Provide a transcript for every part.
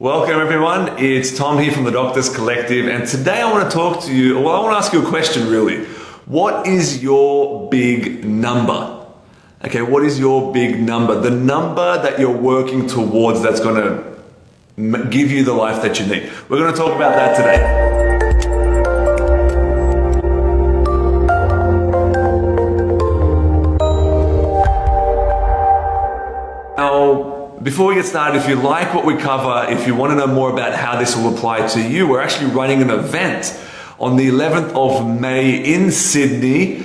Welcome everyone, it's Tom here from the Doctors Collective, and today I want to talk to you, I want to ask you a question really. What is your big number? Okay, what is your big number? The number that you're working towards that's going to give you the life that you need. We're going to talk about that today. Before we get started, if you like what we cover, if you want to know more about how this will apply to you, we're actually running an event on the 11th of May in Sydney.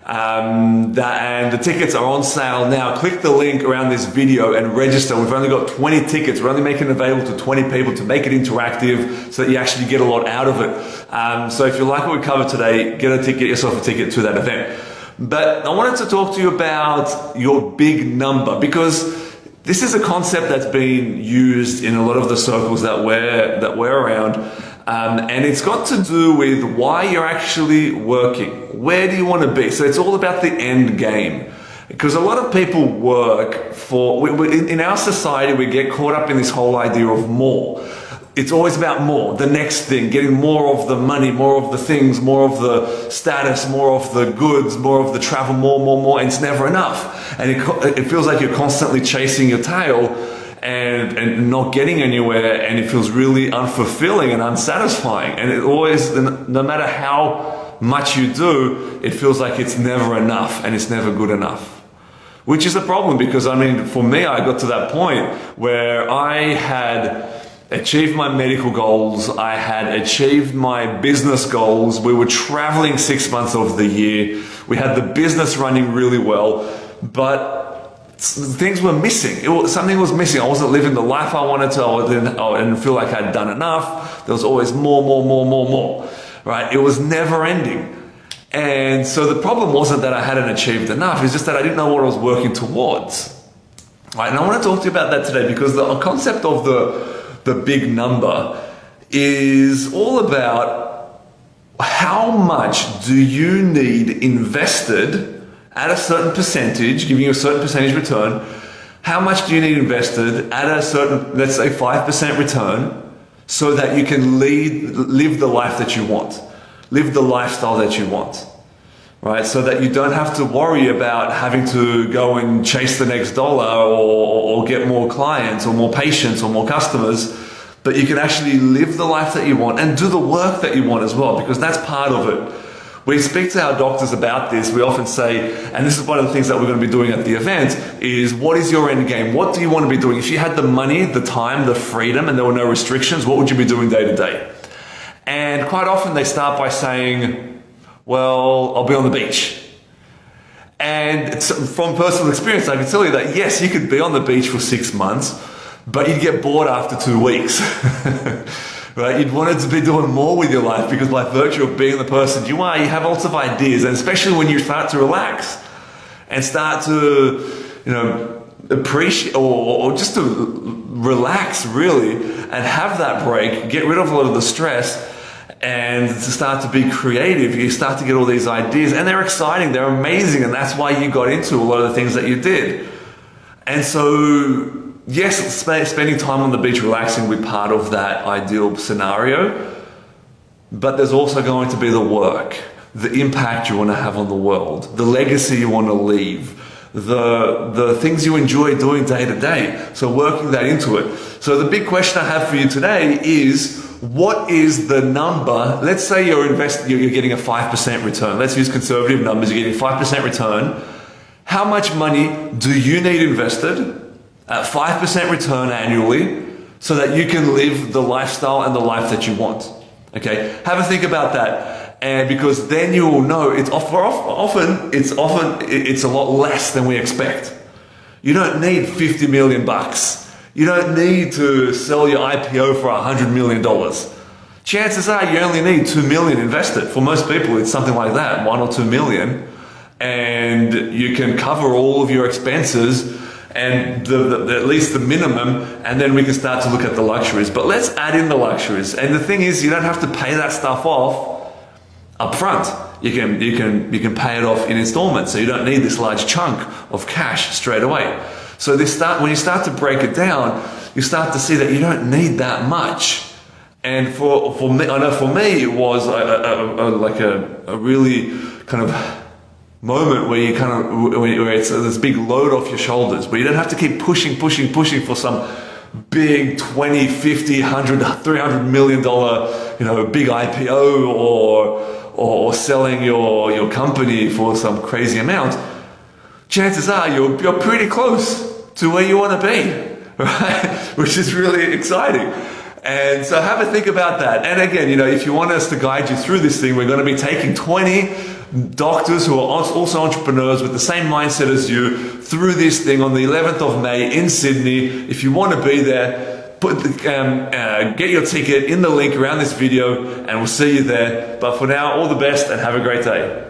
And the tickets are on sale now. Click the link around this video and register. We've only got 20 tickets. We're only making it available to 20 people to make it interactive so that you actually get a lot out of it. So if you like what we covered today, get yourself a ticket to that event. But I wanted to talk to you about your big number, because this is a concept that's been used in a lot of the circles that we're around, and it's got to do with why you're actually working. Where do you want to be? So it's all about the end game. Because a lot of people work for, in our society, we get caught up in this whole idea of more. It's always about more, the next thing, getting more of the money, more of the things, more of the status, more of the goods, more of the travel, more, and it's never enough. And it feels like you're constantly chasing your tail and not getting anywhere, and it feels really unfulfilling and unsatisfying. And it always, no matter how much you do, it feels like it's never enough and it's never good enough. Which is a problem, because I mean, for me, I got to that point where I had achieved my medical goals, I had achieved my business goals, we were traveling 6 months of the year, we had the business running really well, but things were missing. Something was missing. I wasn't living the life I wanted to, I didn't feel like I'd done enough. There was always more, right? It was never ending. And so the problem wasn't that I hadn't achieved enough, it's just that I didn't know what I was working towards. Right? And I want to talk to you about that today, because the concept of the big number is all about how much do you need invested at a certain percentage, giving you a certain percentage return. How much do you need invested at a certain, let's say 5% return, so that you can live the life that you want, live the lifestyle that you want, right? So that you don't have to worry about having to go and chase the next dollar or get more clients or more patients or more customers, but you can actually live the life that you want and do the work that you want as well, because that's part of it. We speak to our doctors about this. We often say, and this is one of the things that we're going to be doing at the event, is what is your end game? What do you want to be doing? If you had the money, the time, the freedom, and there were no restrictions, what would you be doing day to day? And quite often they start by saying, well, I'll be on the beach. And from personal experience, I can tell you that yes, you could be on the beach for 6 months, but you'd get bored after 2 weeks. Right? You'd want to be doing more with your life, because by virtue of being the person you are, you have lots of ideas, and especially when you start to relax and start to, appreciate or just to relax really and have that break, get rid of a lot of the stress, and to start to be creative, you start to get all these ideas, and they're exciting, they're amazing, and that's why you got into a lot of the things that you did. And so, yes, spending time on the beach relaxing will be part of that ideal scenario, but there's also going to be the work, the impact you want to have on the world, the legacy you want to leave, the things you enjoy doing day to day. So working that into it. So the big question I have for you today is, what is the number? Let's say you're getting a 5% return. Let's use conservative numbers. You're getting 5% return. How much money do you need invested at 5% return annually so that you can live the lifestyle and the life that you want? Okay, have a think about that, and because then you will know it's often it's a lot less than we expect. You don't need 50 million bucks. You don't need to sell your IPO for $100 million. Chances are you only need 2 million invested. For most people, it's something like that, 1 or 2 million, and you can cover all of your expenses and at least the minimum, and then we can start to look at the luxuries. But let's add in the luxuries. And the thing is, you don't have to pay that stuff off up front. You can pay it off in installments, so you don't need this large chunk of cash straight away. So when you start to break it down, you start to see that you don't need that much. And for me, I know for me it was like a really kind of moment where you kind of, where it's this big load off your shoulders, where you don't have to keep pushing for some big 20, 50, 100, $300 million, big IPO or selling your company for some crazy amount. Chances are you're pretty close to where you want to be, right? Which is really exciting. And so have a think about that. And again, if you want us to guide you through this thing, we're going to be taking 20 doctors who are also entrepreneurs with the same mindset as you through this thing on the 11th of May in Sydney. If you want to be there, get your ticket in the link around this video and we'll see you there. But for now, all the best and have a great day.